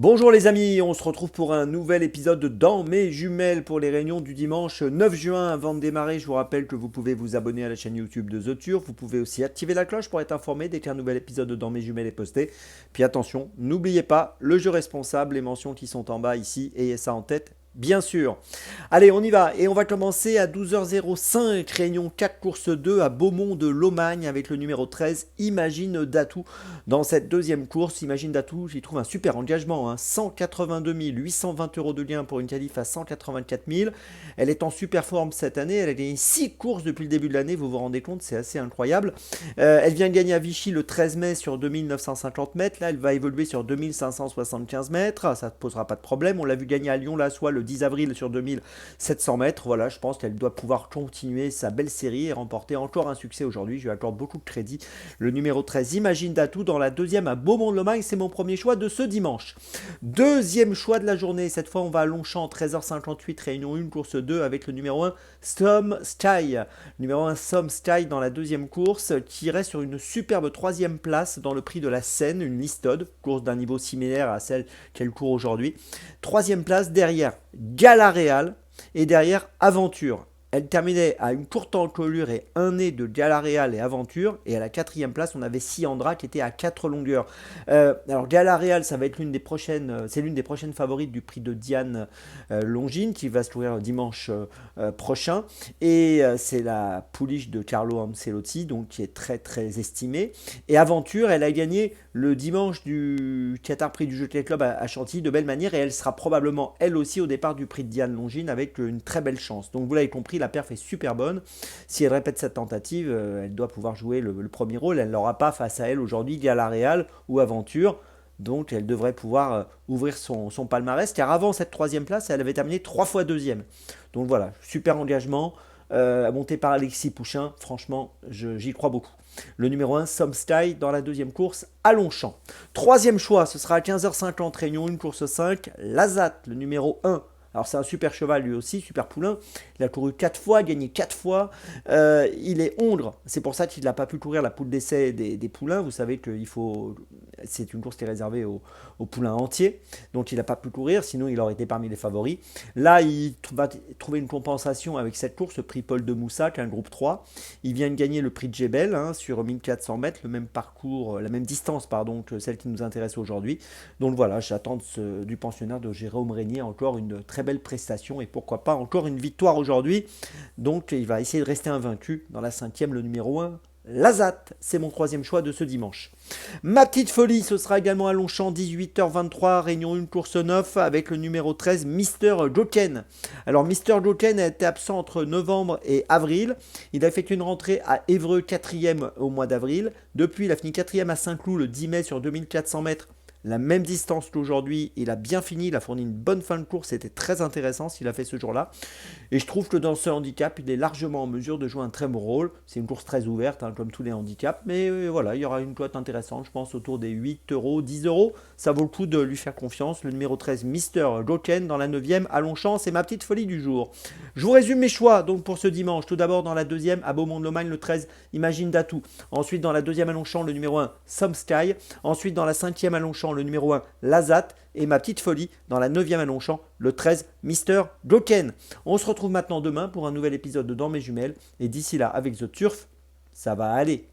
Bonjour les amis, on se retrouve pour un nouvel épisode de Dans mes jumelles pour les réunions du dimanche 9 juin. Avant de démarrer, je vous rappelle que vous pouvez vous abonner à la chaîne YouTube de The Turf. Vous pouvez aussi activer la cloche pour être informé dès qu'un nouvel épisode de Dans mes jumelles est posté. Puis attention, n'oubliez pas le jeu responsable, les mentions qui sont en bas ici, ayez ça en tête. Bien sûr. Allez, on y va. Et on va commencer à 12h05, réunion 4 course 2 à Beaumont de Lomagne avec le numéro 13, Imagine Datou. Dans cette deuxième course, Imagine Datou, j'y trouve un super engagement. 182 820 euros de gain pour une qualif à 184 000. Elle est en super forme cette année. Elle a gagné 6 courses depuis le début de l'année. Vous vous rendez compte, c'est assez incroyable. Elle vient de gagner à Vichy le 13 mai sur 2950 mètres. Là, elle va évoluer sur 2575 mètres. Ça ne posera pas de problème. On l'a vu gagner à Lyon, là, soit le 10 avril sur 2700 mètres. Voilà, je pense qu'elle doit pouvoir continuer sa belle série et remporter encore un succès aujourd'hui. Je lui accorde beaucoup de crédit. Le numéro 13, Imagine Datou, dans la deuxième à Beaumont-de-Lomagne, c'est mon premier choix de ce dimanche. Deuxième choix de la journée, cette fois on va à Longchamp, 13h58, réunion 1, course 2, avec le numéro 1, Some Sky. Numéro 1, Some Sky dans la deuxième course, qui reste sur une superbe troisième place dans le prix de la Seine, une listode, course d'un niveau similaire à celle qu'elle court aujourd'hui. Troisième place derrière Gala Real et derrière Aventure. Elle terminait à une courte encolure et un nez de Galaréal et Aventure. Et à la quatrième place, on avait Siandra qui était à 4 longueurs. Alors Galaréal, ça va être c'est l'une des prochaines favorites du prix de Diane Longines qui va se courir dimanche prochain. Et c'est la pouliche de Carlo Ancelotti, donc qui est très très estimée. Et Aventure, elle a gagné le dimanche du Qatar Prix du Jockey Club à Chantilly de belle manière. Et elle sera probablement elle aussi au départ du prix de Diane Longines avec une très belle chance. Donc vous l'avez compris, la perf est super bonne. Si elle répète cette tentative, elle doit pouvoir jouer le premier rôle. Elle n'aura pas face à elle aujourd'hui Gala Real ou Aventure. Donc elle devrait pouvoir ouvrir son palmarès. Car avant cette troisième place, elle avait terminé 3 fois deuxième. Donc voilà, super engagement. Monté par Alexis Pouchin. Franchement, j'y crois beaucoup. Le numéro 1, Somsky, dans la deuxième course à Longchamp. Troisième choix, ce sera à 15h50, réunion 1, course 5. Lazat, le numéro 1. Alors c'est un super cheval lui aussi, super poulain. Il a couru 4 fois, gagné 4 fois. Il est hongre. C'est pour ça qu'il n'a pas pu courir la poule d'essai des poulains. Vous savez que c'est une course qui est réservée aux poulains entiers. Donc il n'a pas pu courir, sinon il aurait été parmi les favoris. Là, il va trouver une compensation avec cette course, le prix Paul de Moussac, un groupe 3. Il vient de gagner le prix de Jebel sur 1400 mètres, le même parcours, la même distance que celle qui nous intéresse aujourd'hui. Donc voilà, j'attends du pensionnaire de Jérôme Régnier encore une très belle prestation et pourquoi pas encore une victoire aujourd'hui. Donc il va essayer de rester invaincu dans la cinquième, le numéro 1. Lazat, c'est mon troisième choix de ce dimanche. Ma petite folie, ce sera également à Longchamp, 18h23, réunion 1, course 9, avec le numéro 13, Mister Joken. Alors Mister Joken a été absent entre novembre et avril. Il a effectué une rentrée à Évreux 4e au mois d'avril. Depuis, il a fini 4e à Saint-Cloud le 10 mai sur 2400 mètres. La même distance qu'aujourd'hui, il a bien fini, il a fourni une bonne fin de course, c'était très intéressant s'il a fait ce jour-là. Et je trouve que dans ce handicap, il est largement en mesure de jouer un très bon rôle. C'est une course très ouverte, comme tous les handicaps, mais voilà, il y aura une cote intéressante, je pense autour des 8 euros, 10 euros. Ça vaut le coup de lui faire confiance. Le numéro 13, Mister Joken, dans la 9e, à Longchamp, c'est ma petite folie du jour. Je vous résume mes choix donc pour ce dimanche. Tout d'abord, dans la deuxième, à Beaumont-de-Lomagne, le 13, Imagine Datou. Ensuite, dans la deuxième à Longchamp, le numéro 1, Some Sky. Ensuite, dans la cinquième à Longchamp, le numéro 1, Lazat. Et ma petite folie, dans la 9e à Longchamp, le 13, Mister Joken. On se retrouve maintenant demain pour un nouvel épisode de Dans mes jumelles. Et d'ici là, avec The Turf, ça va aller.